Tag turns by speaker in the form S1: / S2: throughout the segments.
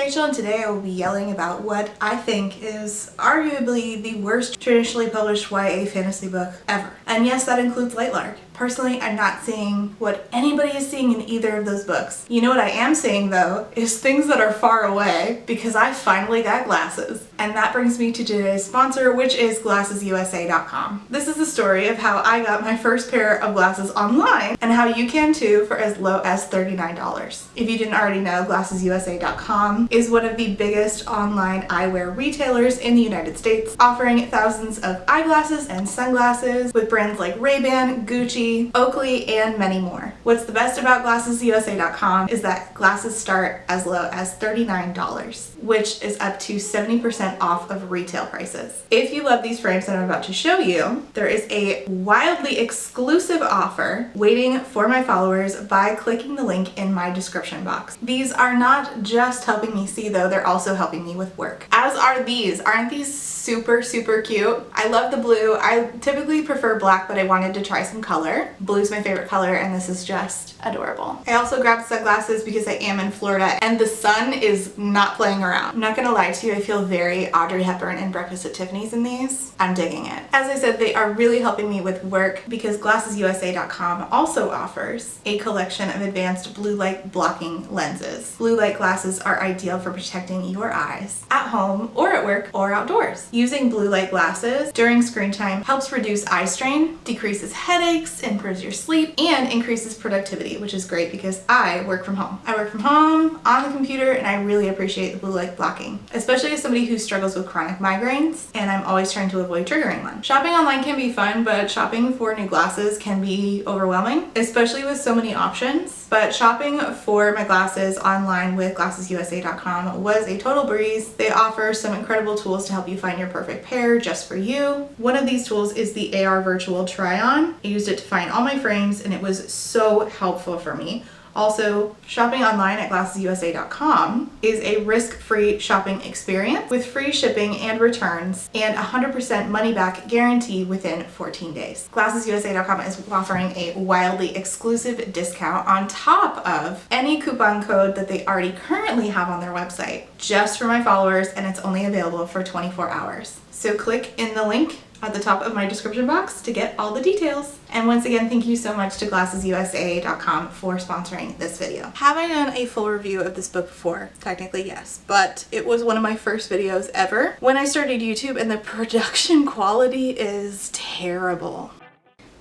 S1: Rachel, and today I will be yelling about what I think is arguably the worst traditionally published YA fantasy book ever. And yes, that includes Lightlark. Personally, I'm not seeing what anybody is seeing in either of those books. You know what I am seeing though is things that are far away because I finally got glasses. And that brings me to today's sponsor, which is GlassesUSA.com. This is the story of how I got my first pair of glasses online and how you can too for as low as $39. If you didn't already know, GlassesUSA.com is one of the biggest online eyewear retailers in the United States, offering thousands of eyeglasses and sunglasses with brands like Ray-Ban, Gucci, Oakley, and many more. What's the best about GlassesUSA.com is that glasses start as low as $39, which is up to 70% off of retail prices. If you love these frames that I'm about to show you, there is a wildly exclusive offer waiting for my followers by clicking the link in my description box. These are not just helping me see though, they're also helping me with work. As are these. Aren't these super cute? I love the blue. I typically prefer black, but I wanted to try some color. Blue's my favorite color and this is just adorable. I also grabbed sunglasses because I am in Florida and the sun is not playing around. I'm not gonna lie to you, I feel very Audrey Hepburn in Breakfast at Tiffany's in these. I'm digging it. As I said, they are really helping me with work because GlassesUSA.com also offers a collection of advanced blue light blocking lenses. Blue light glasses are ideal for protecting your eyes at home or at work or outdoors. Using blue light glasses during screen time helps reduce eye strain, decreases headaches, improves your sleep, and increases productivity, which is great because I work from home. I work from home on the computer and I really appreciate the blue light blocking, especially as somebody who struggles with chronic migraines and I'm always trying to avoid triggering one. Shopping online can be fun, but shopping for new glasses can be overwhelming, especially with so many options. But shopping for my glasses online with GlassesUSA.com was a total breeze. They offer some incredible tools to help you find your perfect pair just for you. One of these tools is the AR Virtual Try-On. I used it to find all my frames and it was so helpful for me. Also, shopping online at GlassesUSA.com is a risk-free shopping experience with free shipping and returns and 100% money-back guarantee within 14 days. GlassesUSA.com is offering a wildly exclusive discount on top of any coupon code that they already currently have on their website, just for my followers, and it's only available for 24 hours. So click in the link at the top of my description box to get all the details. And once again, thank you so much to GlassesUSA.com for sponsoring this video. Have I done a full review of this book before? Technically yes, but it was one of my first videos ever when I started YouTube and the production quality is terrible.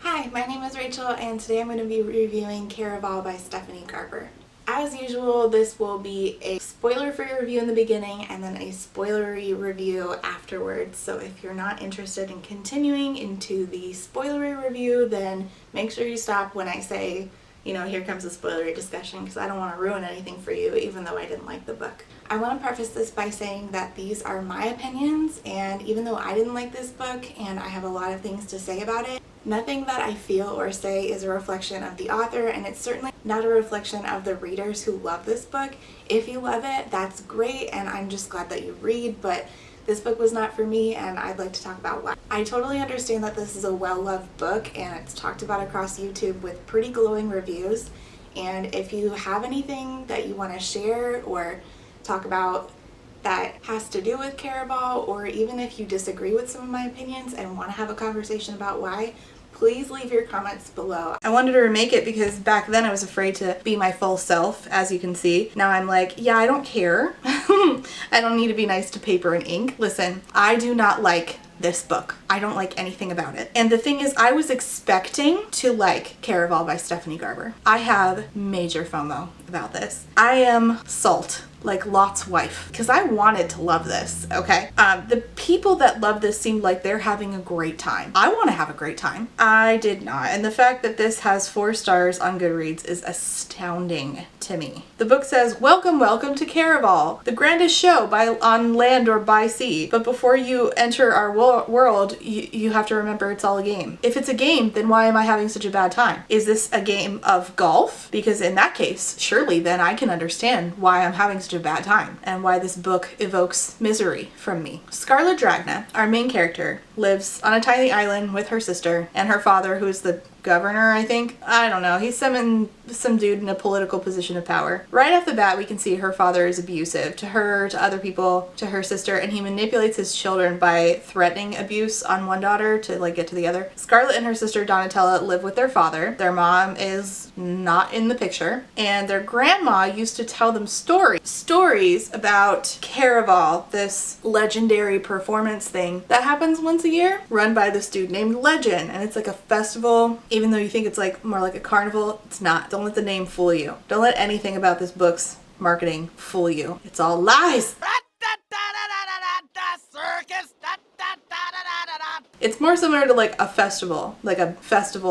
S1: Hi, my name is Rachel and today I'm going to be reviewing Caraval by Stephanie Garber. As usual, this will be a spoiler-free review in the beginning and then a spoilery review afterwards. So if you're not interested in continuing into the spoilery review, then make sure you stop when I say, you know, here comes a spoilery discussion, because I don't want to ruin anything for you, even though I didn't like the book. I want to preface this by saying that these are my opinions, and even though I didn't like this book and I have a lot of things to say about it, nothing that I feel or say is a reflection of the author, and it's certainly not a reflection of the readers who love this book. If you love it, that's great, and I'm just glad that you read, but this book was not for me, and I'd like to talk about why. I totally understand that this is a well-loved book, and it's talked about across YouTube with pretty glowing reviews, and if you have anything that you want to share or talk about that has to do with Caraval, or even if you disagree with some of my opinions and want to have a conversation about why, please leave your comments below. I wanted to remake it because back then I was afraid to be my full self, as you can see. Now I'm like, yeah, I don't care. I don't need to be nice to paper and ink. Listen, I do not like this book. I don't like anything about it. And the thing is, I was expecting to like Caraval by Stephanie Garber. I have major FOMO about this. I am salt, like Lot's wife, because I wanted to love this, okay? The people that love this seemed like they're having a great time. I want to have a great time. I did not. And the fact that this has 4 stars on Goodreads is astounding to me. The book says, welcome to Caraval, the grandest show on land or by sea. But before you enter our world, you have to remember it's all a game. If it's a game, then why am I having such a bad time? Is this a game of golf? Because in that case, surely then I can understand why I'm having such a bad time and why this book evokes misery from me. Scarlett Dragna, our main character, lives on a tiny island with her sister and her father, who is the governor, I think. I don't know. He's some dude in a political position of power. Right off the bat, we can see her father is abusive to her, to other people, to her sister, and he manipulates his children by threatening abuse on one daughter to like get to the other. Scarlett and her sister Donatella live with their father. Their mom is not in the picture, and their grandma used to tell them stories about Caraval, this legendary performance thing that happens once a year, run by this dude named Legend, and it's like a festival. Even though you think it's like more like a carnival, it's not. Don't let the name fool you. Don't let anything about this book's marketing fool you. It's all lies. It's more similar to like a festival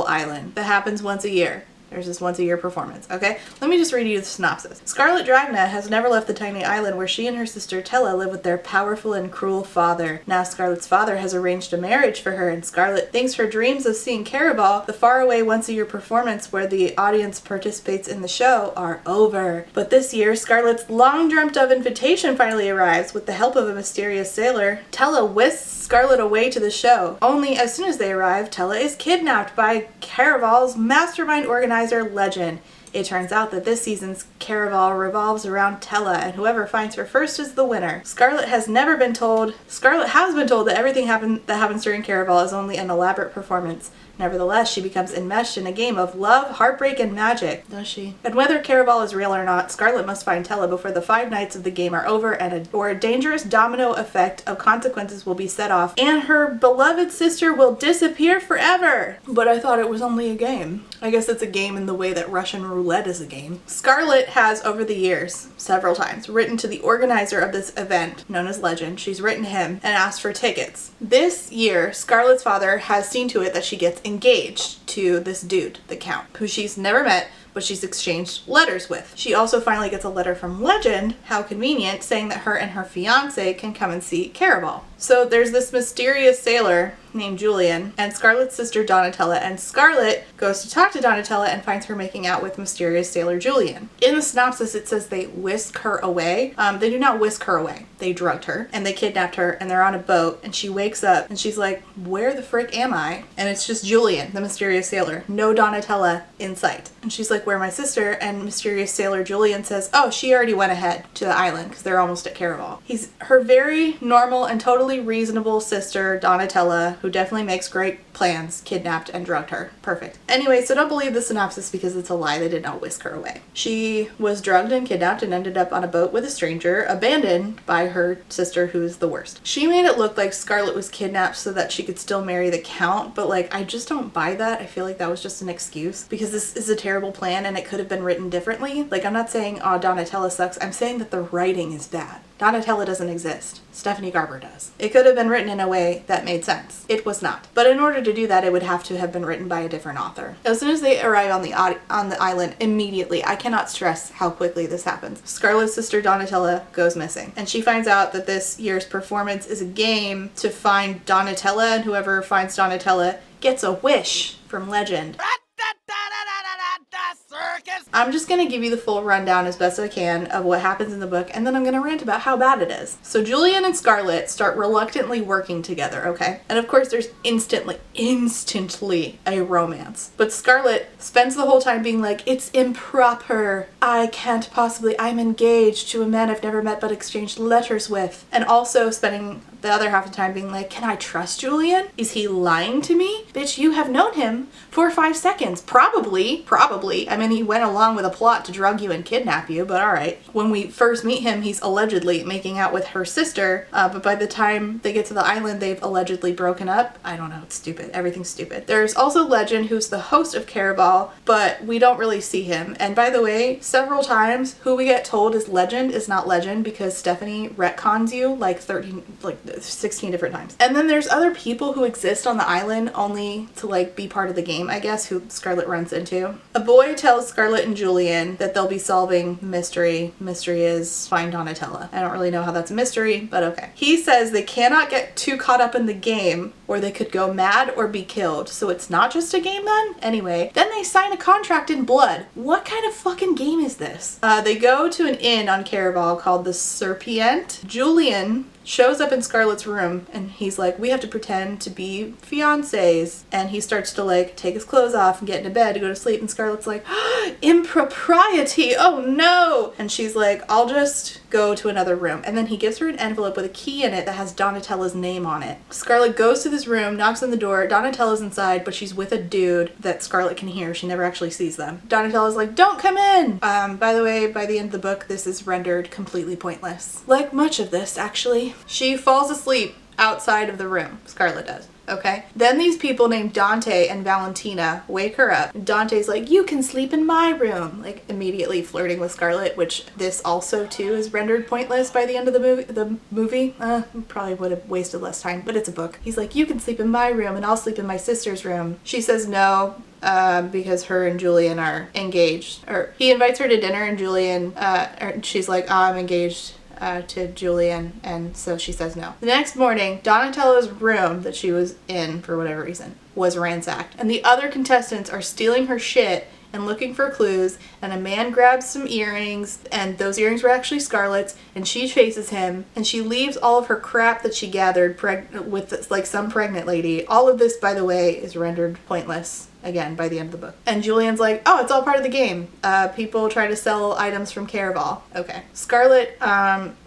S1: island that happens once a year. There's this once a year performance, okay? Let me just read you the synopsis. Scarlett Dragnet has never left the tiny island where she and her sister Tella live with their powerful and cruel father. Now Scarlett's father has arranged a marriage for her, and Scarlett thinks her dreams of seeing Caraval, the faraway once a year performance where the audience participates in the show, are over. But this year, Scarlett's long dreamt of invitation finally arrives. With the help of a mysterious sailor, Tella whisks Scarlett away to the show. Only as soon as they arrive, Tella is kidnapped by Caraval's mastermind organizer Legend. It turns out that this season's Caraval revolves around Tella, and whoever finds her first is the winner. Scarlett has been told that everything that happens during Caraval is only an elaborate performance. Nevertheless, she becomes enmeshed in a game of love, heartbreak, and magic. Does she? And whether Caraval is real or not, Scarlett must find Tella before the 5 nights of the game are over, or a dangerous domino effect of consequences will be set off, and her beloved sister will disappear forever. But I thought it was only a game. I guess it's a game in the way that Russian roulette is a game. Scarlett has, over the years, several times, written to the organizer of this event, known as Legend. She's written him and asked for tickets. This year, Scarlett's father has seen to it that she gets engaged to this dude, the Count, who she's never met, but she's exchanged letters with. She also finally gets a letter from Legend, how convenient, saying that her and her fiance can come and see Caraval. So there's this mysterious sailor named Julian and Scarlett's sister Donatella, and Scarlett goes to talk to Donatella and finds her making out with mysterious sailor Julian. In the synopsis it says they whisk her away. They do not whisk her away. They drugged her and they kidnapped her, and they're on a boat, and she wakes up and she's like, where the frick am I? And it's just Julian, the mysterious sailor. No Donatella in sight. And she's like, where my sister? And mysterious sailor Julian says, oh, she already went ahead to the island because they're almost at Caraval. He's her very normal and totally reasonable sister Donatella, who definitely makes great plans, kidnapped and drugged her. Perfect. Anyway, so don't believe the synopsis because it's a lie. They did not whisk her away. She was drugged and kidnapped and ended up on a boat with a stranger, abandoned by her sister, who's the worst. She made it look like Scarlett was kidnapped so that she could still marry the Count, but like, I just don't buy that. I feel like that was just an excuse because this is a terrible plan and it could have been written differently. Like, I'm not saying, oh, Donatella sucks. I'm saying that the writing is bad. Donatella doesn't exist. Stephanie Garber does. It could have been written in a way that made sense. It was not. But in order to do that, it would have to have been written by a different author. As soon as they arrive on the island, immediately, I cannot stress how quickly this happens, Scarlett's sister Donatella goes missing. And she finds out that this year's performance is a game to find Donatella, and whoever finds Donatella gets a wish from Legend. I'm just going to give you the full rundown as best I can of what happens in the book, and then I'm going to rant about how bad it is. So Julian and Scarlett start reluctantly working together, okay? And of course there's instantly a romance. But Scarlett spends the whole time being like, it's improper. I'm engaged to a man I've never met but exchanged letters with. And also spending the other half of the time being like, can I trust Julian? Is he lying to me? Bitch, you have known him for 5 seconds. Probably. I mean, he went along with a plot to drug you and kidnap you, but alright. When we first meet him, he's allegedly making out with her sister, but by the time they get to the island, they've allegedly broken up. I don't know, it's stupid. Everything's stupid. There's also Legend, who's the host of Caraval, but we don't really see him. And by the way, several times, who we get told is Legend is not Legend because Stephanie retcons you like 16 different times. And then there's other people who exist on the island only to like be part of the game, I guess, who Scarlett runs into. A boy tells Scarlett and Julian that they'll be solving mystery. Mystery is find Donatella. I don't really know how that's a mystery, but okay. He says they cannot get too caught up in the game or they could go mad or be killed. So it's not just a game then? Anyway, then they sign a contract in blood. What kind of fucking game is this? They go to an inn on Caraval called the Serpient. Julian shows up in Scarlett's room and he's like, we have to pretend to be fiancés. And he starts to like take his clothes off and get into bed to go to sleep. And Scarlett's like, impropriety, oh no. And she's like, I'll just go to another room. And then he gives her an envelope with a key in it that has Donatella's name on it. Scarlett goes to this room, knocks on the door. Donatella's inside, but she's with a dude that Scarlett can hear. She never actually sees them. Donatella's like, don't come in. By the way, by the end of the book, this is rendered completely pointless. Like much of this, actually. She falls asleep outside of the room. Scarlett does. Okay. Then these people named Dante and Valentina wake her up. Dante's like, you can sleep in my room. Like immediately flirting with Scarlett, which this also too is rendered pointless by the end of the movie. Probably would have wasted less time, but it's a book. He's like, you can sleep in my room and I'll sleep in my sister's room. She says no. Because her and Julian are engaged. Or he invites her to dinner and Julian, she's like, oh, I'm engaged to Julian, and so she says no. The next morning, Donatella's room that she was in for whatever reason was ransacked, and the other contestants are stealing her shit and looking for clues, and a man grabs some earrings, and those earrings were actually Scarlett's, and she chases him, and she leaves all of her crap that she gathered with like some pregnant lady. All of this, by the way, is rendered pointless again by the end of the book. And Julian's like, oh, it's all part of the game. People try to sell items from Caraval. Okay. Scarlett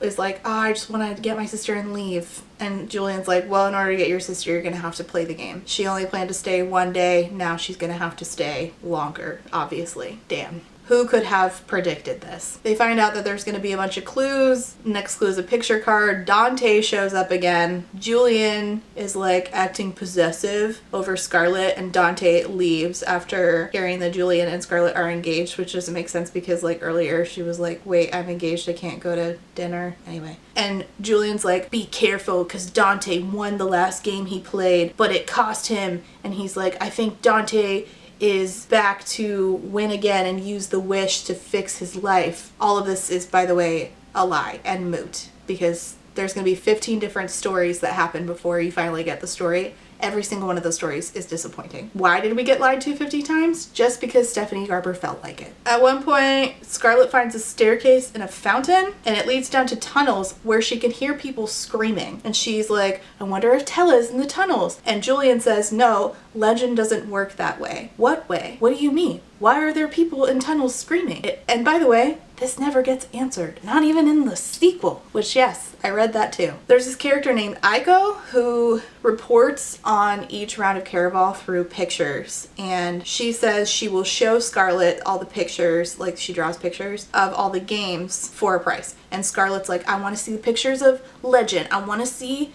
S1: is like, oh, I just want to get my sister and leave. And Julian's like, well, in order to get your sister, you're going to have to play the game. She only planned to stay one day. Now she's going to have to stay longer, obviously. Damn. Who could have predicted this? They find out that there's going to be a bunch of clues. Next clue is a picture card. Dante shows up again. Julian is like acting possessive over Scarlett, and Dante leaves after hearing that Julian and Scarlett are engaged, which doesn't make sense because like earlier she was like, wait, I'm engaged, I can't go to dinner. Anyway. And Julian's like, be careful because Dante won the last game he played, but it cost him. And he's like, I think Dante is back to win again and use the wish to fix his life. All of this is, by the way, a lie and moot because there's going to be 15 different stories that happen before you finally get the story. Every single one of those stories is disappointing. Why did we get lied to 50 times? Just because Stephanie Garber felt like it. At one point, Scarlett finds a staircase in a fountain, and it leads down to tunnels where she can hear people screaming. And she's like, I wonder if Tella's in the tunnels. And Julian says, no, legend doesn't work that way. What way? What do you mean? Why are there people in tunnels screaming? And by the way, this never gets answered. Not even in the sequel. Which, yes, I read that too. There's this character named Aiko who reports on each round of Caraval through pictures. And she says she will show Scarlett all the pictures, like she draws pictures, of all the games for a price. And Scarlett's like, I want to see the pictures of Legend. I want to see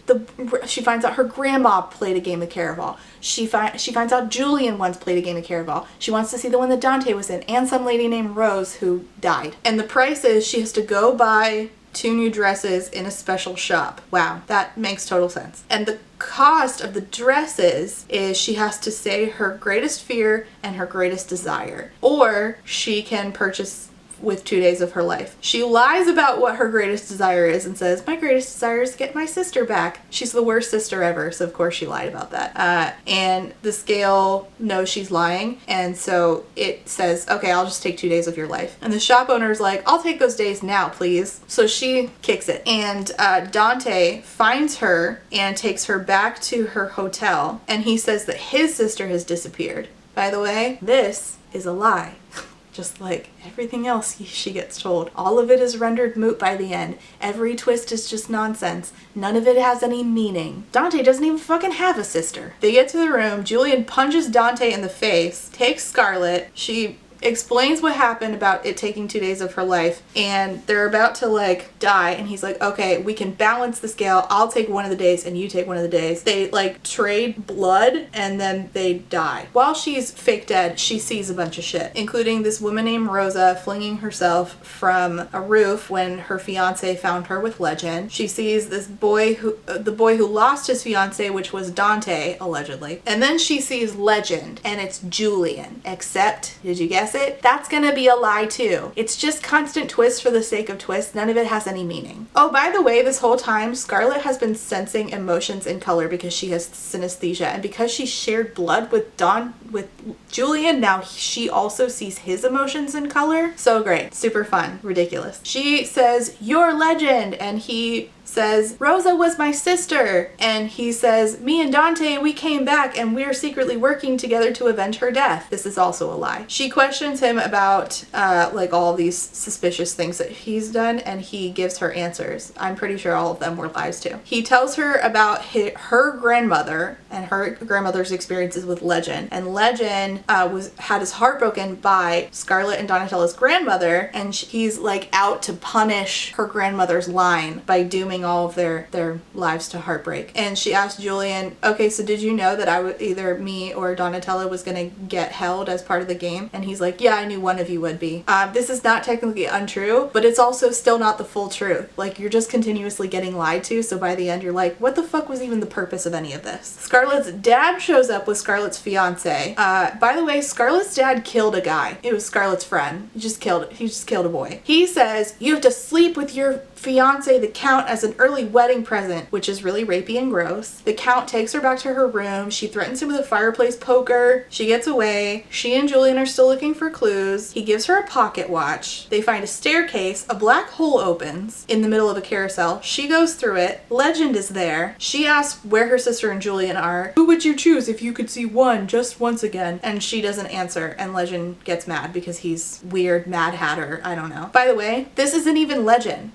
S1: she finds out her grandma played a game of Caraval. She finds out Julian once played a game of Caraval. She wants to see the one that Dante was in, and some lady named Rose who died. And the price is she has to go buy 2 new dresses in a special shop. Wow, that makes total sense. And the cost of the dresses is she has to say her greatest fear and her greatest desire. Or she can purchase with 2 days of her life. She lies about what her greatest desire is and says, my greatest desire is to get my sister back. She's the worst sister ever, so of course she lied about that. And the scale knows she's lying, and so it says, okay, I'll just take 2 days of your life. And the shop owner's like, I'll take those days now, please. So she kicks it. And Dante finds her and takes her back to her hotel, and he says that his sister has disappeared. By the way, this is a lie. Just like everything else she gets told. All of it is rendered moot by the end. Every twist is just nonsense. None of it has any meaning. Dante doesn't even fucking have a sister. They get to the room. Julian punches Dante in the face, takes Scarlett. She explains what happened about it taking 2 days of her life, and they're about to like die, and he's like, okay, we can balance the scale. I'll take one of the days and you take one of the days. They like trade blood, and then they die. While she's fake dead, she sees a bunch of shit, including this woman named Rosa flinging herself from a roof when her fiance found her with Legend. She sees this boy the boy who lost his fiance, which was Dante, allegedly. And then she sees Legend, and it's Julian. Except, did you guess guess it, that's gonna be a lie too. It's just constant twists for the sake of twists. None of it has any meaning. Oh, by the way, this whole time, Scarlet has been sensing emotions in color because she has synesthesia, and because she shared blood with Julian, now she also sees his emotions in color. So great. Super fun. Ridiculous. She says, "You're legend," and he says, "Rosa was my sister," and he says, "Me and Dante, we came back and we're secretly working together to avenge her death." This is also a lie. She questions him about like all these suspicious things that he's done, and he gives her answers. I'm pretty sure all of them were lies too. He tells her about her grandmother and her grandmother's experiences with Legend, and Legend had his heart broken by Scarlet and Donatella's grandmother, and he's like out to punish her grandmother's line by dooming all of their lives to heartbreak. And she asked Julian, "Okay, so did you know that either me or Donatella was gonna get held as part of the game?" And he's like, "Yeah, I knew one of you would be." This is not technically untrue, but it's also still not the full truth. Like, you're just continuously getting lied to, so by the end you're like, what the fuck was even the purpose of any of this? Scarlett's dad shows up with Scarlett's fiance. By the way, Scarlett's dad killed a guy. It was Scarlett's friend. He just killed a boy. He says, "You have to sleep with your fiance, the Count, as an early wedding present," which is really rapey and gross. The Count takes her back to her room. She threatens him with a fireplace poker. She gets away. She and Julian are still looking for clues. He gives her a pocket watch. They find a staircase. A black hole opens in the middle of a carousel. She goes through it. Legend is there. She asks where her sister and Julian are. "Who would you choose if you could see one just once again?" And she doesn't answer, and Legend gets mad because he's weird Mad Hatter. I don't know. By the way, this isn't even Legend.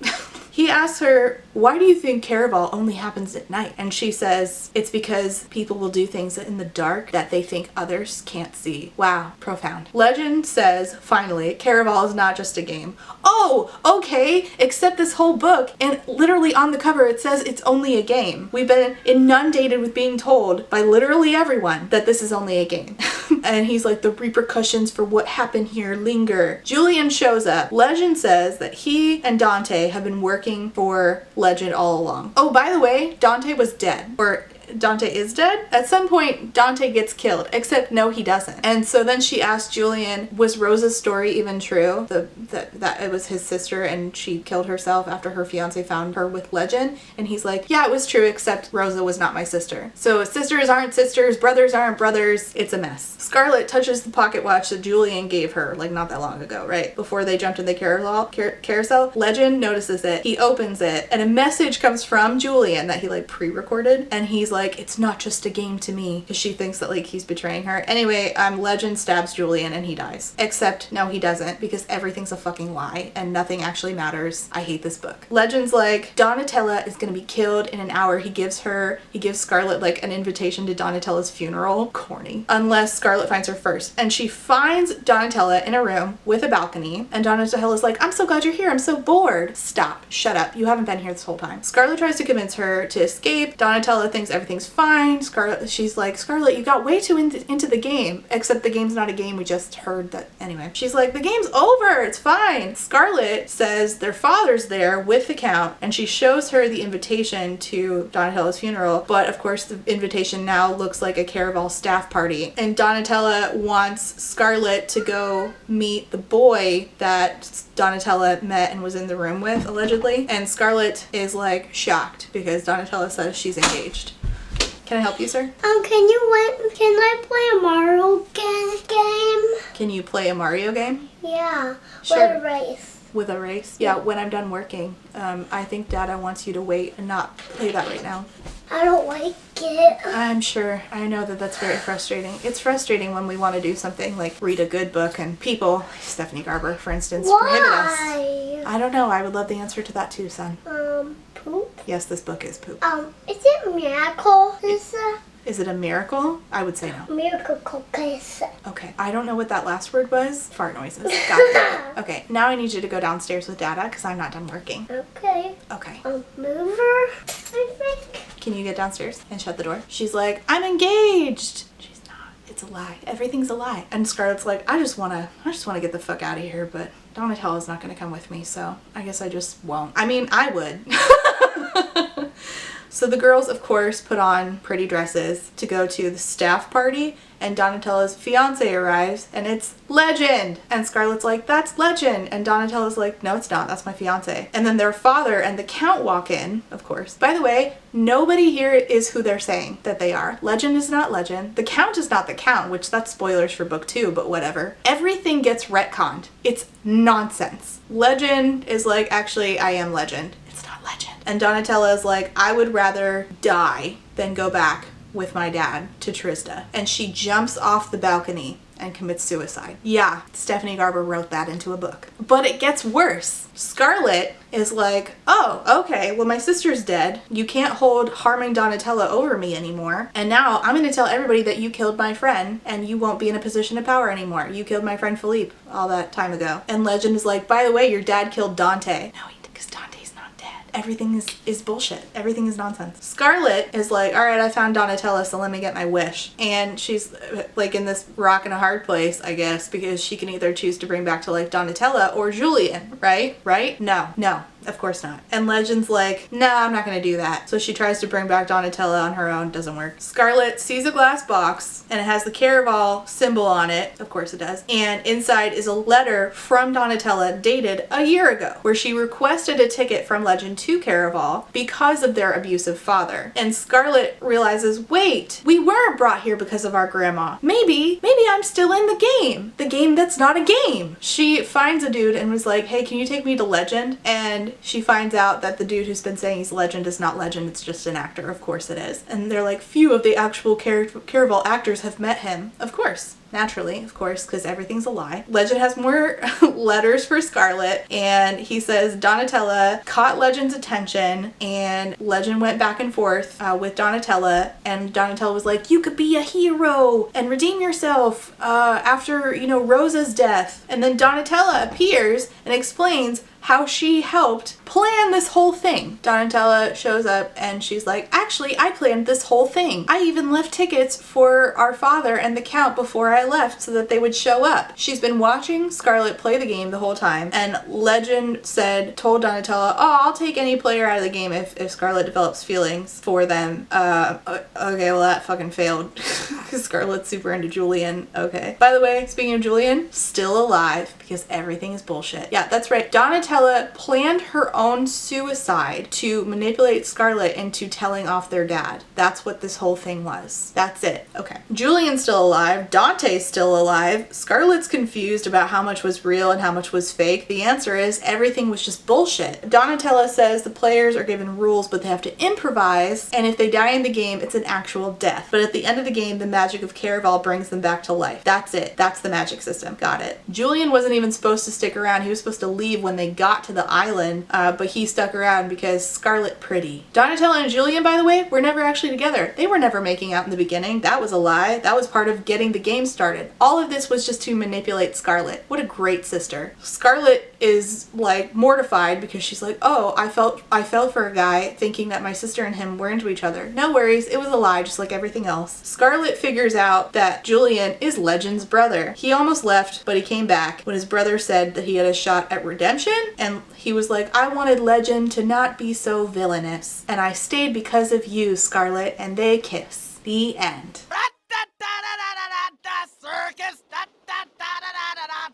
S1: He asks her, "Why do you think Caraval only happens at night?" And she says, "It's because people will do things in the dark that they think others can't see." Wow, profound. Legend says, finally, Caraval is not just a game. Oh, okay, except this whole book, and literally on the cover it says it's only a game. We've been inundated with being told by literally everyone that this is only a game. And he's like, "The repercussions for what happened here linger." Julian shows up. Legend says that he and Dante have been working for Legend all along. Oh, by the way, Dante was dead. Or Dante is dead? At some point, Dante gets killed, except no, he doesn't. And so then she asked Julian, was Rosa's story even true? That it was his sister and she killed herself after her fiance found her with Legend? And he's like, "Yeah, it was true, except Rosa was not my sister." So sisters aren't sisters, brothers aren't brothers. It's a mess. Scarlet touches the pocket watch that Julian gave her, like not that long ago, right? Before they jumped in the carousel. Legend notices it. He opens it, and a message comes from Julian that he like pre-recorded, and he's like, "It's not just a game to me," because she thinks that like he's betraying her. Anyway, Legend stabs Julian and he dies. Except no, he doesn't, because everything's a fucking lie and nothing actually matters. I hate this book. Legend's like, Donatella is gonna be killed in an hour. He gives Scarlet like an invitation to Donatella's funeral. Corny. Unless Scarlet finds her first. And she finds Donatella in a room with a balcony, and Donatella's like, "I'm so glad you're here. I'm so bored." Stop. Shut up. You haven't been here this whole time. Scarlet tries to convince her to escape. Donatella thinks everything's fine. She's like, "Scarlet, you got way too into the game." Except the game's not a game. We just heard that. Anyway, she's like, "The game's over. It's fine." Scarlet says their father's there with the Count, and she shows her the invitation to Donatella's funeral. But of course, the invitation now looks like a Caraval staff party. And Donatella wants Scarlet to go meet the boy that Donatella met and was in the room with, allegedly. And Scarlet is like shocked because Donatella says she's engaged. Can I help you, sir?
S2: Can I play a Mario game?
S1: Can you play a Mario game?
S2: Yeah,
S1: Sure.
S2: with a race.
S1: With a race? Yeah, when I'm done working. I think Dada wants you to wait and not play that right now.
S2: I don't like it.
S1: I'm sure. I know that that's very frustrating. It's frustrating when we want to do something like read a good book and people, Stephanie Garber, for instance, prohibit us.
S2: Why?
S1: I don't know. I would love the answer to that too, son.
S2: Poop?
S1: Yes, this book is poop.
S2: Is it miracle?
S1: Is it a miracle? I would say no.
S2: Miracle cookies.
S1: Okay. I don't know what that last word was. Fart noises. Got it. Okay. Now I need you to go downstairs with Dada because I'm not done working.
S2: Okay.
S1: Okay.
S2: Mover, I think.
S1: Can you get downstairs and shut the door? She's like, "I'm engaged." She's not. It's a lie. Everything's a lie. And Scarlett's like, I just wanna get the fuck out of here, but Donatella's not gonna come with me, so I guess I just won't. I mean, I would. So the girls, of course, put on pretty dresses to go to the staff party, and Donatella's fiance arrives, and it's Legend! And Scarlet's like, that's Legend! And Donatella's like, no, it's not, that's my fiance. And then their father and the Count walk in, of course. By the way, nobody here is who they're saying that they are. Legend is not Legend. The Count is not the Count, which that's spoilers for book 2, but whatever. Everything gets retconned. It's nonsense. Legend is like, actually, I am Legend. It's not Legend. And Donatella is like, I would rather die than go back with my dad to Trista. And she jumps off the balcony and commits suicide. Yeah, Stephanie Garber wrote that into a book. But it gets worse. Scarlet is like, oh, okay, well my sister's dead. You can't hold harming Donatella over me anymore. And now I'm gonna tell everybody that you killed my friend and you won't be in a position of power anymore. You killed my friend Philippe all that time ago. And Legend is like, by the way, your dad killed Dante. No, he did, because Dante's not dead. Everything is bullshit. Everything is nonsense. Scarlet is like, all right, I found Donatella, so let me get my wish. And she's like in this rock and a hard place, I guess, because she can either choose to bring back to life Donatella or Julian, right? Right? No. Of course not. And Legend's like, no, I'm not gonna do that. So she tries to bring back Donatella on her own. Doesn't work. Scarlet sees a glass box and it has the Caraval symbol on it. Of course it does. And inside is a letter from Donatella dated a year ago, where she requested a ticket from Legend to Caraval because of their abusive father. And Scarlet realizes, wait, we weren't brought here because of our grandma. Maybe I'm still in the game. The game that's not a game. She finds a dude and was like, hey, can you take me to Legend? And she finds out that the dude who's been saying he's Legend is not Legend, it's just an actor. Of course it is. And they're like, few of the actual Caraval actors have met him. Of course. Naturally, of course, because everything's a lie. Legend has more letters for Scarlet, and he says Donatella caught Legend's attention, and Legend went back and forth with Donatella, and Donatella was like, you could be a hero and redeem yourself after, you know, Rosa's death. And then Donatella appears and explains how she helped plan this whole thing. Donatella shows up and she's like, actually, I planned this whole thing. I even left tickets for our father and the Count before I left so that they would show up. She's been watching Scarlet play the game the whole time, and Legend told Donatella, oh, I'll take any player out of the game if Scarlet develops feelings for them. Okay, well that fucking failed. Because Scarlet's super into Julian. Okay. By the way, speaking of Julian, still alive because everything is bullshit. Yeah, that's right. Donatella planned her own suicide to manipulate Scarlet into telling off their dad. That's what this whole thing was. That's it. Okay. Julian's still alive. Dante's still alive. Scarlet's confused about how much was real and how much was fake. The answer is everything was just bullshit. Donatella says the players are given rules, but they have to improvise, and if they die in the game, it's an actual death. But at the end of the game, the magic of Caraval brings them back to life. That's it. That's the magic system. Got it. Julian wasn't even supposed to stick around. He was supposed to leave when they got to the island, but he stuck around because Scarlet pretty. Donatella and Julian, by the way, were never actually together. They were never making out in the beginning. That was a lie. That was part of getting the game started. All of this was just to manipulate Scarlet. What a great sister. Scarlet is like mortified because she's like, oh, I fell for a guy thinking that my sister and him were into each other. No worries. It was a lie, just like everything else. Scarlet figures out that Julian is Legend's brother. He almost left, but he came back when his brother said that he had a shot at redemption, and he was like, I wanted Legend to not be so villainous, and I stayed because of you, Scarlet, and they kiss. The end.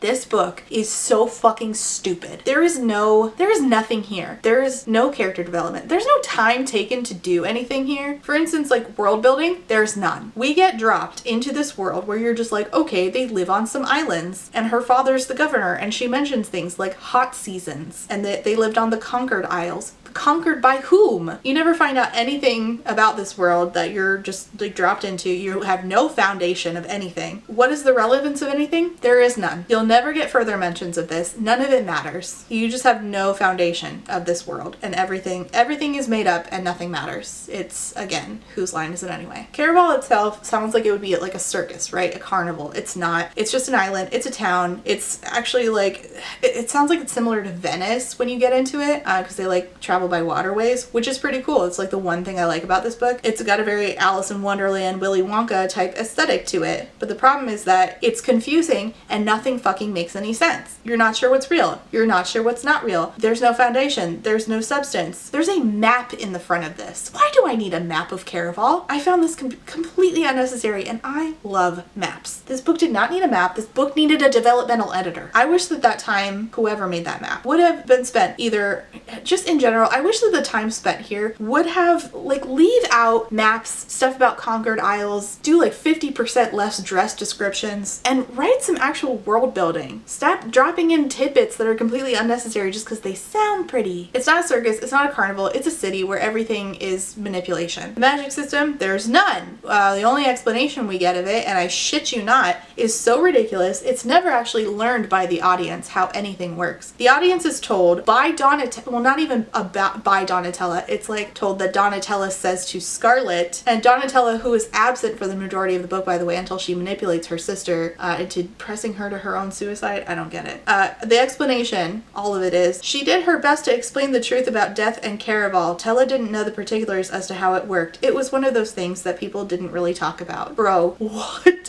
S1: This book is so fucking stupid. There is nothing here. There is no character development. There's no time taken to do anything here. For instance, like world building, there's none. We get dropped into this world where you're just like, okay, they live on some islands and her father's the governor, and she mentions things like hot seasons and that they lived on the Conquered Isles. Conquered by whom? You never find out anything about this world that you're just like dropped into. You have no foundation of anything. What is the relevance of anything? There is none. You'll never get further mentions of this. None of it matters. You just have no foundation of this world, and everything is made up and nothing matters. It's, again, whose line is it anyway? Caraval itself sounds like it would be like a circus, right? A carnival. It's not. It's just an island. It's a town. It's actually like, it sounds like it's similar to Venice when you get into it, because they like travel by waterways, which is pretty cool. It's like the one thing I like about this book. It's got a very Alice in Wonderland, Willy Wonka type aesthetic to it. But the problem is that it's confusing and nothing fucking fucking makes any sense. You're not sure what's real. You're not sure what's not real. There's no foundation. There's no substance. There's a map in the front of this. Why do I need a map of Caraval? I found this completely unnecessary, and I love maps. This book did not need a map. This book needed a developmental editor. I wish that time, whoever made that map, would have been spent either, just in general, I wish that the time spent here would have, like, leave out maps, stuff about conquered isles, do like 50% less dress descriptions, and write some actual world building. Stop dropping in tidbits that are completely unnecessary just because they sound pretty. It's not a circus, it's not a carnival, it's a city where everything is manipulation. The magic system, there's none. The only explanation we get of it, and I shit you not, is so ridiculous, it's never actually learned by the audience how anything works. The audience is told by Donatella, well, not even about by Donatella, it's like told that Donatella says to Scarlet, and Donatella, who is absent for the majority of the book, by the way, until she manipulates her sister into pressing her to her own suicide. I don't get it. The explanation, all of it is, she did her best to explain the truth about death and Caraval. Tella didn't know the particulars as to how it worked. It was one of those things that people didn't really talk about. Bro, what?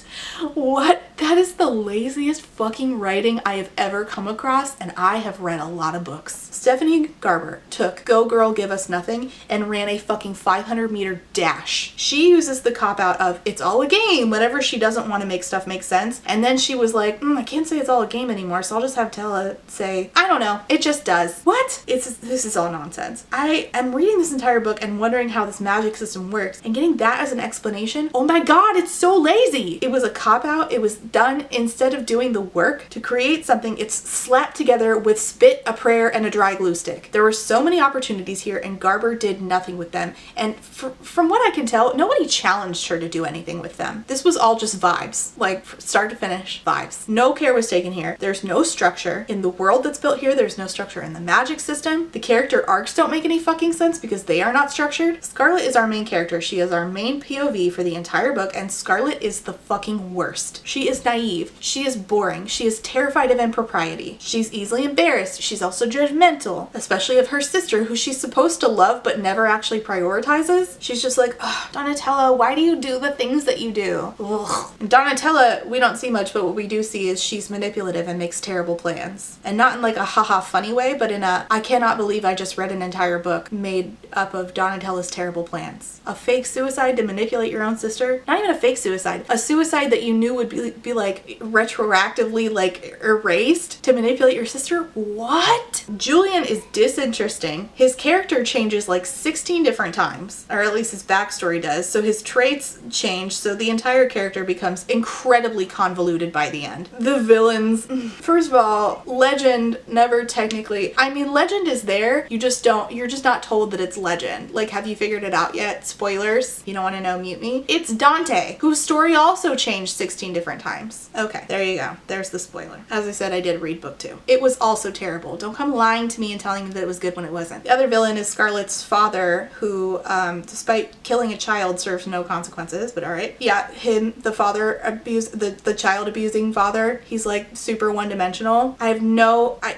S1: What? That is the laziest fucking writing I have ever come across, and I have read a lot of books. Stephanie Garber took Go Girl Give Us Nothing and ran a fucking 500-meter dash. She uses the cop-out of it's all a game whenever she doesn't want to make stuff make sense, and then she was like, I can't say it's all a game anymore, so I'll just have Tella say, I don't know, it just does. What? This is all nonsense. I am reading this entire book and wondering how this magic system works, and getting that as an explanation, oh my god, it's so lazy! It was a cop-out, it was done instead of doing the work to create something. It's slapped together with spit, a prayer, and a dry glue stick. There were so many opportunities here, and Garber did nothing with them, and from what I can tell, nobody challenged her to do anything with them. This was all just vibes, like start to finish vibes. No care was taken here. There's no structure in the world that's built here. There's no structure in the magic system. The character arcs don't make any fucking sense because they are not structured. Scarlet is our main character. She is our main POV for the entire book, and Scarlet is the fucking worst. She is naive. She is boring. She is terrified of impropriety. She's easily embarrassed. She's also judgmental, especially of her sister, who she's supposed to love but never actually prioritizes. She's just like, oh, Donatella, why do you do the things that you do? Ugh. And Donatella, we don't see much, but what we do see is she's manipulative and makes terrible plans. And not in like a haha funny way, but in a I cannot believe I just read an entire book made up of Donatella's terrible plans. A fake suicide to manipulate your own sister? Not even a fake suicide. A suicide that you knew would be like retroactively like erased to manipulate your sister? What? Julian is disinteresting. His character changes like 16 different times, or at least his backstory does, so his traits change, so the entire character becomes incredibly convoluted by the end. The villains, first of all, Legend never technically, I mean, Legend is there, you're just not told that it's Legend. Like, have you figured it out yet? Spoilers. You don't want to know, mute me. It's Dante, whose story also changed 16 different times. Okay, there you go. There's the spoiler. As I said, I did read book 2. It was also terrible. Don't come lying to me and telling me that it was good when it wasn't. The other villain is Scarlet's father, who, despite killing a child, serves no consequences, but alright. Yeah, him, the father the child abusing father, he's like super one-dimensional.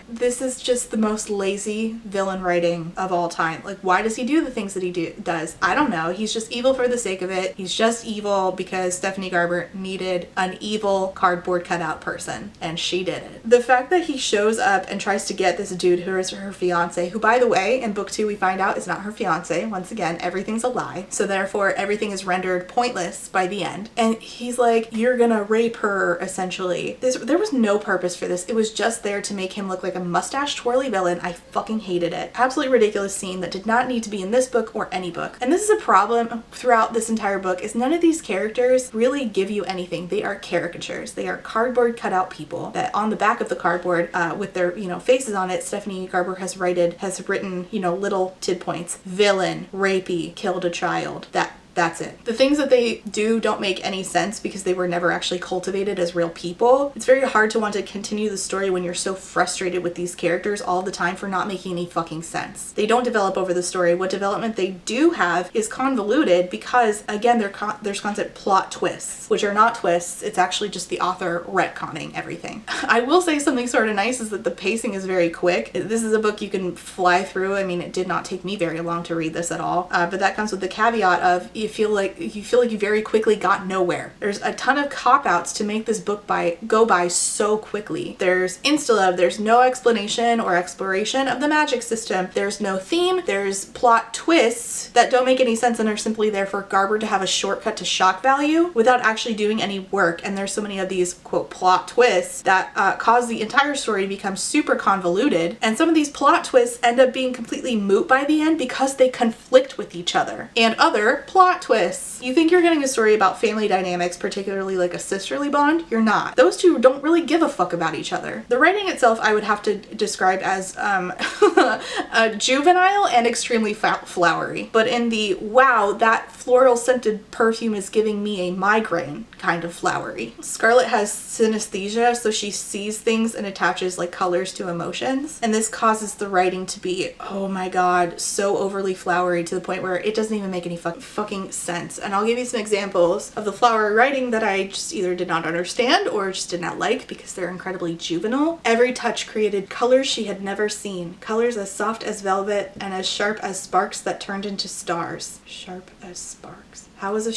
S1: This is just the most lazy villain writing of all time. Like, why does he do the things that he does? I don't know. He's just evil for the sake of it. He's just evil because Stephanie Garber needed an evil cardboard cutout person, and she did it. The fact that he shows up and tries to get this dude who is her fiance, who, by the way, in book 2 we find out is not her fiance. Once again, everything's a lie, so therefore everything is rendered pointless by the end. And he's like, you're gonna rape her, essentially. There was no purpose for this. It was just there to make him look like a mustache twirly villain. I fucking hated it. Absolutely ridiculous scene that did not need to be in this book or any book. And this is a problem throughout this entire book, is none of these characters really give you anything. They are caricatures. They are cardboard cutout people that on the back of the cardboard with their, faces on it, Stephanie Garber has written, little tid points. Villain, rapey, killed a child. That's it. The things that they do don't make any sense because they were never actually cultivated as real people. It's very hard to want to continue the story when you're so frustrated with these characters all the time for not making any fucking sense. They don't develop over the story. What development they do have is convoluted because, again, there's constant plot twists, which are not twists. It's actually just the author retconning everything. I will say something sort of nice is that the pacing is very quick. This is a book you can fly through. I mean, it did not take me very long to read this at all, but that comes with the caveat of, you feel like you very quickly got nowhere. There's a ton of cop-outs to make this book go by so quickly. There's insta-love, there's no explanation or exploration of the magic system. There's no theme, there's plot twists that don't make any sense and are simply there for Garber to have a shortcut to shock value without actually doing any work. And there's so many of these quote plot twists that cause the entire story to become super convoluted, and some of these plot twists end up being completely moot by the end because they conflict with each other. And other plot twists. You think you're getting a story about family dynamics, particularly like a sisterly bond? You're not. Those two don't really give a fuck about each other. The writing itself I would have to describe as juvenile and extremely flowery. But in the wow, that floral scented perfume is giving me a migraine kind of flowery. Scarlett has synesthesia, so she sees things and attaches like colors to emotions. And this causes the writing to be, oh my god, so overly flowery to the point where it doesn't even make any fucking sense. And I'll give you some examples of the flowery writing that I just either did not understand or just did not like because they're incredibly juvenile. Every touch created colors she had never seen. Colors as soft as velvet and as sharp as sparks that turned into stars. Sharp as sparks. How is a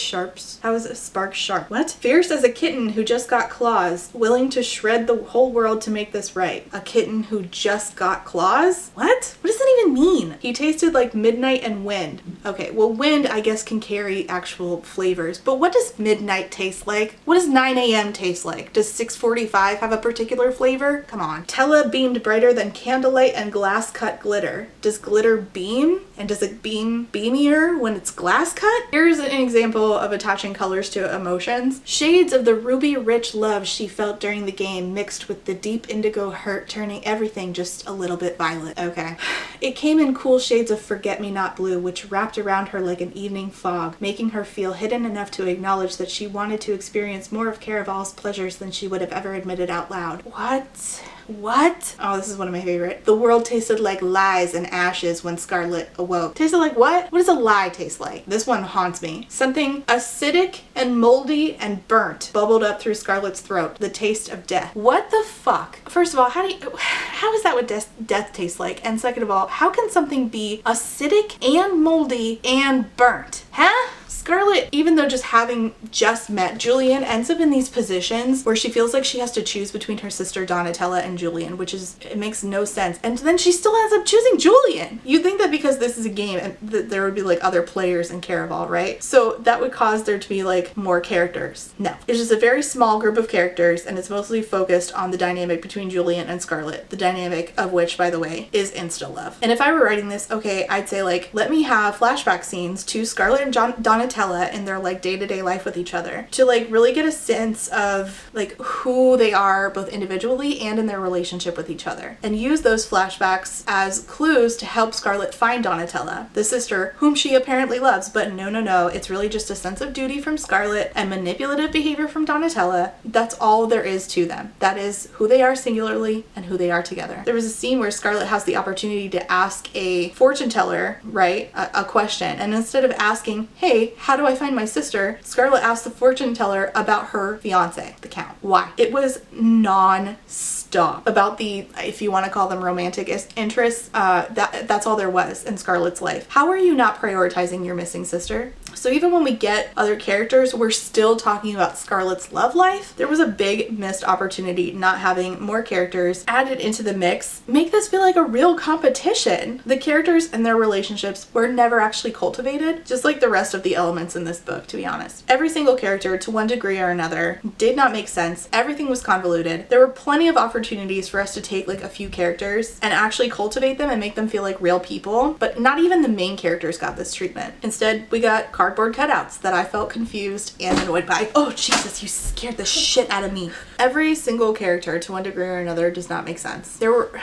S1: spark sharp? What? Fierce as a kitten who just got claws, willing to shred the whole world to make this right. A kitten who just got claws? What? What does that even mean? He tasted like midnight and wind. Okay, well wind I guess can carry actual flavors, but what does midnight taste like? What does 9 a.m. taste like? Does 6:45 have a particular flavor? Come on. Tella beamed brighter than candlelight and glass cut glitter. Does glitter beam? And does it beam beamier when it's glass cut? Here's an example of attaching colors to emotions. Shades of the ruby rich love she felt during the game mixed with the deep indigo hurt, turning everything just a little bit violet. Okay. It came in cool shades of forget-me-not blue, which wrapped around her like an evening fog, making her feel hidden enough to acknowledge that she wanted to experience more of Caraval's pleasures than she would have ever admitted out loud. What? Oh, this is one of my favorite. The world tasted like lies and ashes when Scarlett awoke. Tasted like what? What does a lie taste like? This one haunts me. Something acidic and moldy and burnt bubbled up through Scarlett's throat. The taste of death. What the fuck? First of all, how is that what death tastes like? And second of all, how can something be acidic and moldy and burnt? Huh? Scarlett, even though having just met Julian, ends up in these positions where she feels like she has to choose between her sister Donatella and Julian, it makes no sense. And then she still ends up choosing Julian. You'd think that because this is a game and there would be like other players in Caraval, right? So that would cause there to be like more characters. No, it's just a very small group of characters and it's mostly focused on the dynamic between Julian and Scarlett, the dynamic of which, by the way, is insta-love. And if I were writing this, okay, I'd say like, let me have flashback scenes to Scarlett and Donatella in their like day-to-day life with each other to like really get a sense of like who they are both individually and in their relationship with each other, and use those flashbacks as clues to help Scarlett find Donatella, the sister whom she apparently loves. But no, it's really just a sense of duty from Scarlett and manipulative behavior from Donatella. That's all there is to them. That is who they are singularly and who they are together. There was a scene where Scarlett has the opportunity to ask a fortune teller, right, a question, and instead of asking, hey, how do I find my sister, Scarlett asked the fortune teller about her fiance, the Count. Why? It was non-stop about the, if you want to call them romantic interests, that's all there was in Scarlett's life. How are you not prioritizing your missing sister? So even when we get other characters, we're still talking about Scarlett's love life. There was a big missed opportunity not having more characters added into the mix. Make this feel like a real competition. The characters and their relationships were never actually cultivated, just like the rest of the elements in this book, to be honest. Every single character, to one degree or another, did not make sense. Everything was convoluted. There were plenty of opportunities for us to take like a few characters and actually cultivate them and make them feel like real people, but not even the main characters got this treatment. Instead, we got cardboard cutouts that I felt confused and annoyed by. Oh Jesus, you scared the shit out of me. Every single character, to one degree or another, does not make sense. There were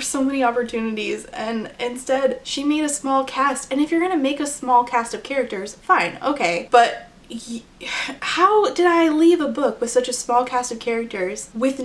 S1: so many opportunities, and instead she made a small cast. And if you're gonna make a small cast of characters, fine, okay, but how did I leave a book with such a small cast of characters with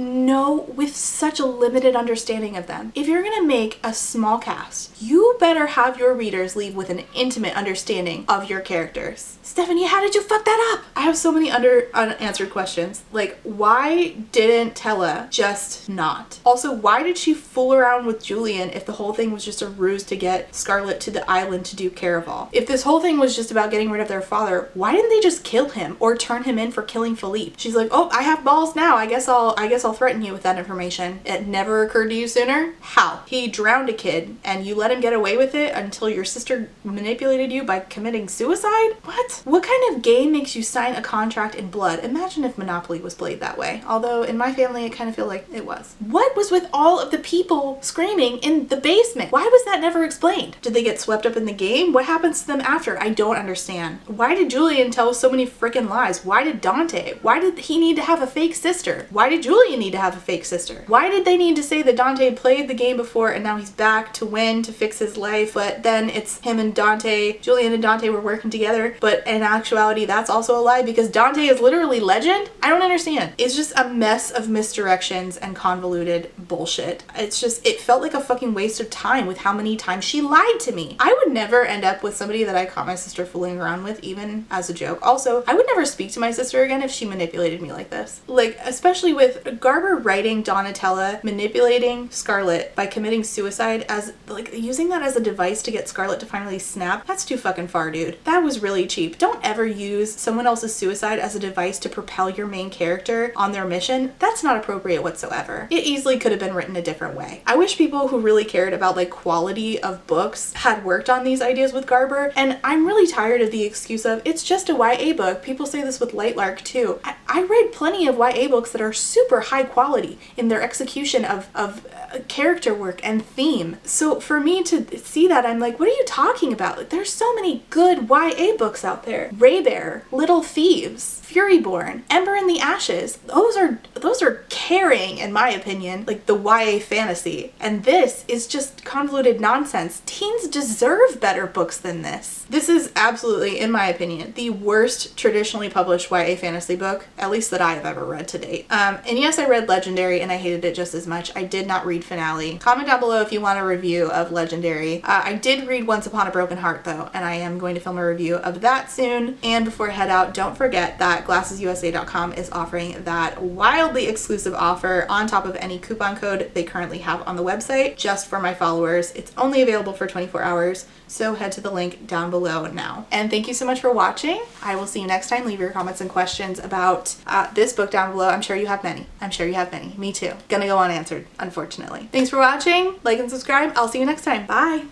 S1: such a limited understanding of them? If you're gonna make a small cast, you better have your readers leave with an intimate understanding of your characters. Stephanie, how did you fuck that up? I have so many unanswered questions. Like, why didn't Tella just not? Also, why did she fool around with Julian if the whole thing was just a ruse to get Scarlet to the island to do Caraval? If this whole thing was just about getting rid of their father, why didn't they just kill him or turn him in for killing Philippe? She's like, oh, I have balls now. I guess I'll threaten you with that information. It never occurred to you sooner? How? He drowned a kid and you let him get away with it until your sister manipulated you by committing suicide? What? What kind of game makes you sign a contract in blood? Imagine if Monopoly was played that way. Although in my family, I kind of feel like it was. What was with all of the people screaming in the basement? Why was that never explained? Did they get swept up in the game? What happens to them after? I don't understand. Why did Julian tell so many freaking lies? Why did Dante? Why did he need to have a fake sister? Why did Julian need to have a fake sister? Why did they need to say that Dante played the game before and now he's back to win, to fix his life, but then it's him and Dante, Julian and Dante were working together, but in actuality that's also a lie because Dante is literally legend? I don't understand. It's just a mess of misdirections and convoluted bullshit. It's just, it felt like a fucking waste of time with how many times she lied to me. I would never end up with somebody that I caught my sister fooling around with, even as a joke. Also, I would never speak to my sister again if she manipulated me like this. Like, especially with Garber writing Donatella manipulating Scarlet by committing suicide as, like, using that as a device to get Scarlet to finally snap. That's too fucking far, dude. That was really cheap. Don't ever use someone else's suicide as a device to propel your main character on their mission. That's not appropriate whatsoever. It easily could have been written a different way. I wish people who really cared about like quality of books had worked on these ideas with Garber, and I'm really tired of the excuse of it's just a YA book. People say this with Lightlark too. I read plenty of YA books that are super high quality in their execution of character work and theme. So for me to see that, I'm like, what are you talking about? There's so many good YA books out there. Raybear, Little Thieves, Furyborn, Ember in the Ashes. Those are carrying, in my opinion, like the YA fantasy. And this is just convoluted nonsense. Teens deserve better books than this. This is absolutely, in my opinion, the worst traditionally published YA fantasy book, at least that I have ever read to date. And yes, I read Legendary and I hated it just as much. I did not read Finale. Comment down below if you want a review of Legendary. I did read Once Upon a Broken Heart though, and I am going to film a review of that soon. And before I head out, don't forget that GlassesUSA.com is offering that wildly exclusive offer on top of any coupon code they currently have on the website just for my followers. It's only available for 24 hours, so head to the link down below now. And thank you so much for watching. I will see you next time. Leave your comments and questions about this book down below. I'm sure you have many. I'm sure you have many. Me too. Gonna go unanswered, unfortunately. Thanks for watching. Like and subscribe. I'll see you next time. Bye.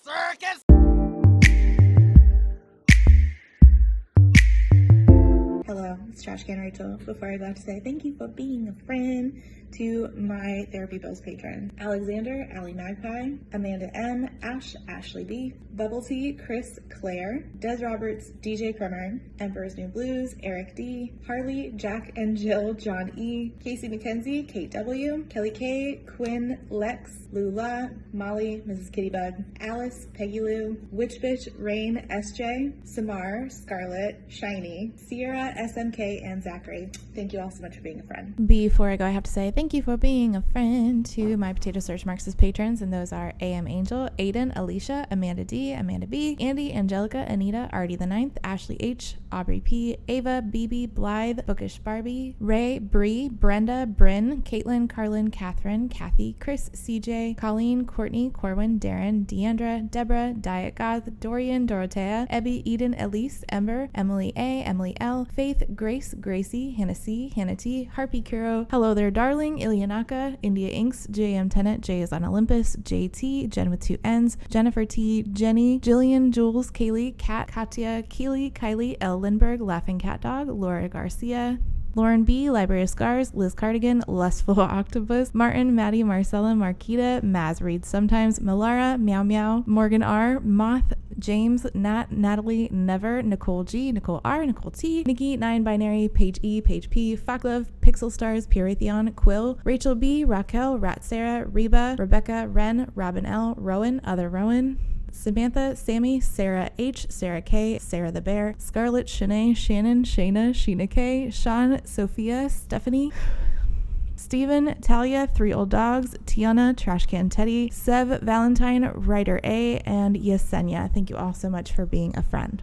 S1: Circus. Hello, it's Trash Can Rachel. Before I go, I have to say thank you for being a friend to my Therapy Buzz patron. Alexander, Allie Magpie, Amanda M, Ash, Ashley B, Bubble Tea, Chris, Claire, Des Roberts, DJ Crummer, Emperor's New Blues, Eric D, Harley, Jack and Jill, John E, Casey McKenzie, Kate W, Kelly K, Quinn, Lex, Lula, Molly, Mrs. Kittybug, Alice, Peggy Lou, Witch Bitch, Rain, SJ, Samar, Scarlett, Shiny, Sierra, SMK, and Zachary. Thank you all so much for being a friend.
S3: Before I go, I have to say thank you for being a friend to my Potato Search Marxist patrons, and those are AM Angel, Aiden, Alicia, Amanda D, Amanda B, Andy, Angelica, Anita, Artie the Ninth, Ashley H, Aubrey P, Ava, BB, Blythe, Bookish Barbie, Ray, Bree, Brenda, Bryn, Caitlin, Carlin, Catherine, Kathy, Chris, CJ, Colleen, Courtney, Corwin, Darren, Deandra, Deborah, Diet Goth, Dorian, Dorothea, Ebby, Eden, Elise, Ember, Emily A, Emily L, Faith, Grace, Gracie, Hannah C, Hannah T, Harpy Kuro, Hello There Darling, Ilianaka, India Inks, JM Tennant, J is on Olympus, JT, Jen with 2 N's, Jennifer T, Jenny, Jillian, Jules, Kaylee, Kat, Katya, Keely, Kylie, L. Lindbergh, Laughing Cat Dog, Laura Garcia, Lauren B, Library of Scars, Liz Cardigan, Lustful Octopus, Martin, Maddie, Marcella, Marquita, Maz reads sometimes, Melara, Meow Meow, Morgan R, Moth, James, Nat, Natalie, Never, Nicole G, Nicole R, Nicole T, Nikki, 9 Binary, Paige E, Paige P, Focklove, Pixel Stars, Puratheon, Quill, Rachel B, Raquel, Rat Sarah, Reba, Rebecca, Ren, Robin L, Rowan, Other Rowan, Samantha, Sammy, Sarah H, Sarah K, Sarah the Bear, Scarlett, Shanae, Shannon, Shayna, Sheena K, Sean, Sophia, Stephanie, Steven, Talia, 3 Old Dogs, Tiana, Trashcan Teddy, Sev, Valentine, Writer A, and Yesenia. Thank you all so much for being a friend.